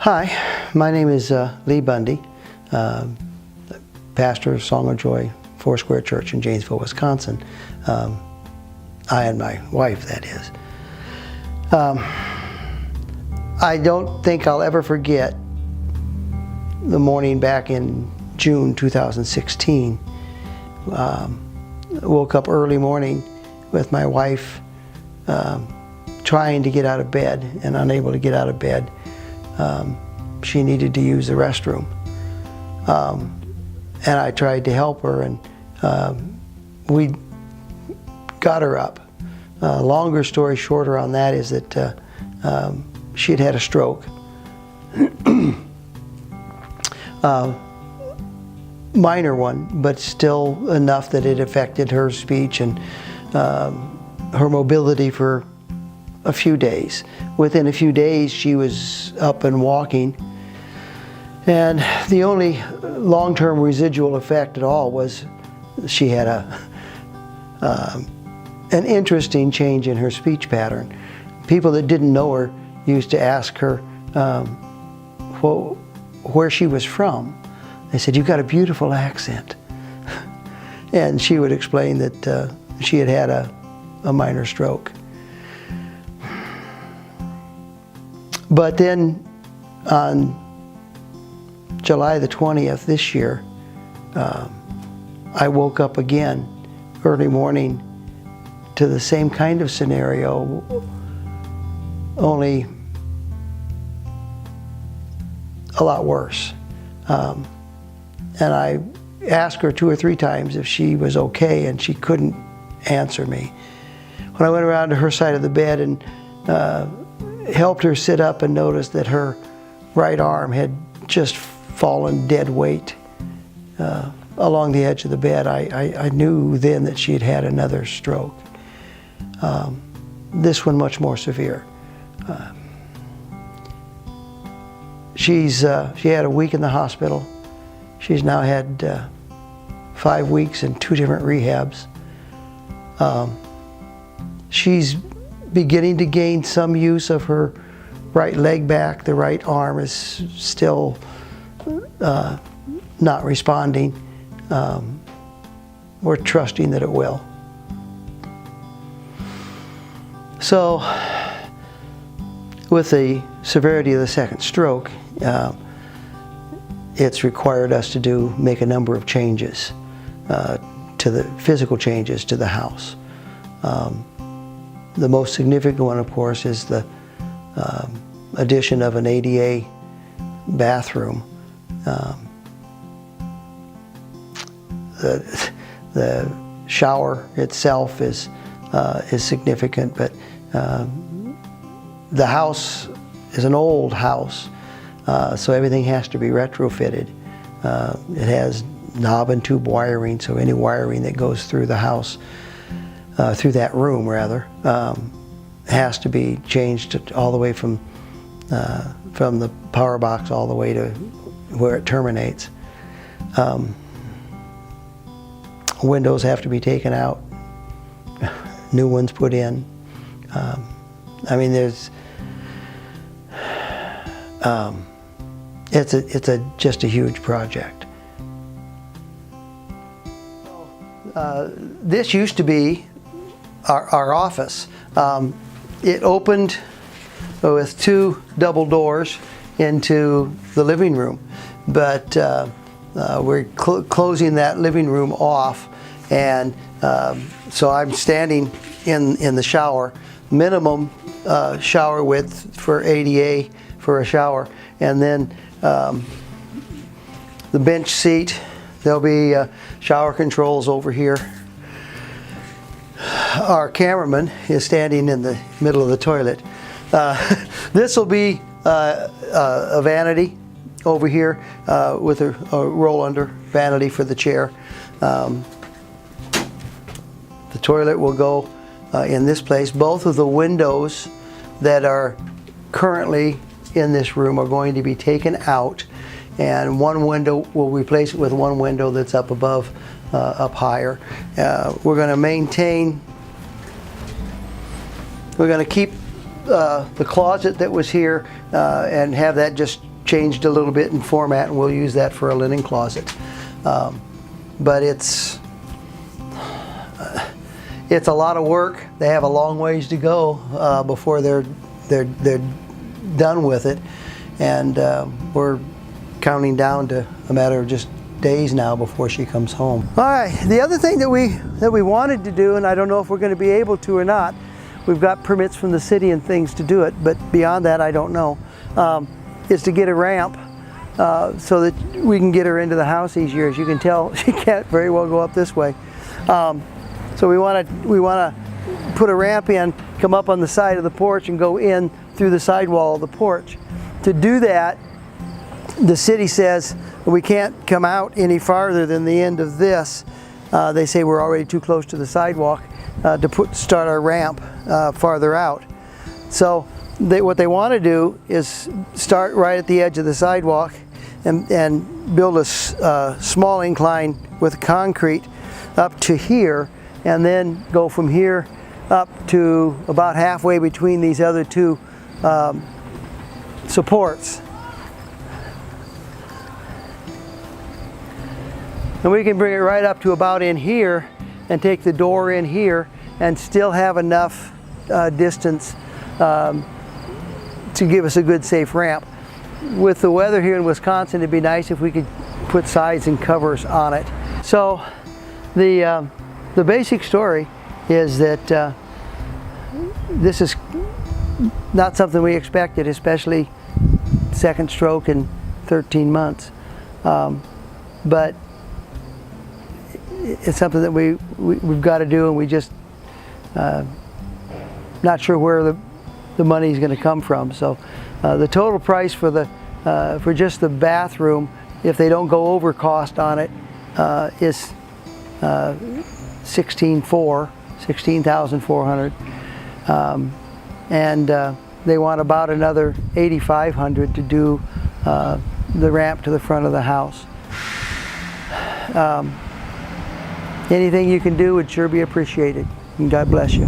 Hi, my name is Lee Bundy, pastor of Song of Joy Foursquare Church in Janesville, Wisconsin. I and my wife, that is. I don't think I'll ever forget the morning back in June 2016. Woke up early morning with my wife trying to get out of bed and unable to get out of bed. She needed to use the restroom. And I tried to help her, and we got her up. Longer story shorter on that is that she had a stroke. Minor one, but still enough that it affected her speech and her mobility for a few days. Within a few days, she was up and walking. And the only long-term residual effect at all was she had an interesting change in her speech pattern. People that didn't know her used to ask her where she was from. They said, "You've got a beautiful accent." And she would explain that she had had a minor stroke. But then on July the 20th this year, I woke up again early morning to the same kind of scenario, only a lot worse. And I asked her 2 or 3 times if she was okay, and she couldn't answer me. When I went around to her side of the bed and helped her sit up and noticed that her right arm had just fallen dead weight along the edge of the bed, I knew then that she had had another stroke. This one much more severe. She had a week in the hospital. She's now had 5 weeks in 2 different rehabs. She's beginning to gain some use of her right leg back. The right arm is still not responding. We're trusting that it will. So, with the severity of the second stroke, it's required us to make a number of changes, to the physical changes to the house. The most significant one, of course, is the addition of an ADA bathroom. The shower itself is significant, but the house is an old house, so everything has to be retrofitted. It has knob and tube wiring, so any wiring that goes through the house, through that room rather, has to be changed all the way from the power box all the way to where it terminates. Windows have to be taken out, new ones put in. I mean, it's just a huge project. This used to be our office. It opened with 2 double doors into the living room, but we're closing that living room off, and so I'm standing in the shower, minimum shower width for ADA for a shower, and then the bench seat. There'll be shower controls over here. Our cameraman is standing in the middle of the toilet. This will be a vanity over here with a roll-under vanity for the chair. The toilet will go in this place. Both of the windows that are currently in this room are going to be taken out, and one window, we'll replace it with one window that's up above, up higher. We're going to maintain, we're going to keep the closet that was here and have that just changed a little bit in format, and we'll use that for a linen closet. But it's a lot of work. They have a long ways to go before they're done with it, and we're counting down to a matter of just days now before she comes home. All right, the other thing that we wanted to do, and I don't know if we're going to be able to or not, we've got permits from the city and things to do it, but beyond that I don't know, is to get a ramp so that we can get her into the house easier. As you can tell, she can't very well go up this way. So we want to put a ramp in, come up on the side of the porch and go in through the sidewall of the porch. To do that, the city says we can't come out any farther than the end of this. They say we're already too close to the sidewalk to start our ramp farther out. So what they want to do is start right at the edge of the sidewalk and build a small incline with concrete up to here, and then go from here up to about halfway between these other two supports. And we can bring it right up to about in here and take the door in here and still have enough distance to give us a good safe ramp. With the weather here in Wisconsin, it'd be nice if we could put sides and covers on it. So the basic story is that this is not something we expected, especially second stroke in 13 months. But it's something that we've got to do, and we just not sure where the money is going to come from. So the total price for just the bathroom, if they don't go over cost on it, is $16,400, and they want about another $8,500 to do the ramp to the front of the house. Anything you can do would sure be appreciated, and God bless you.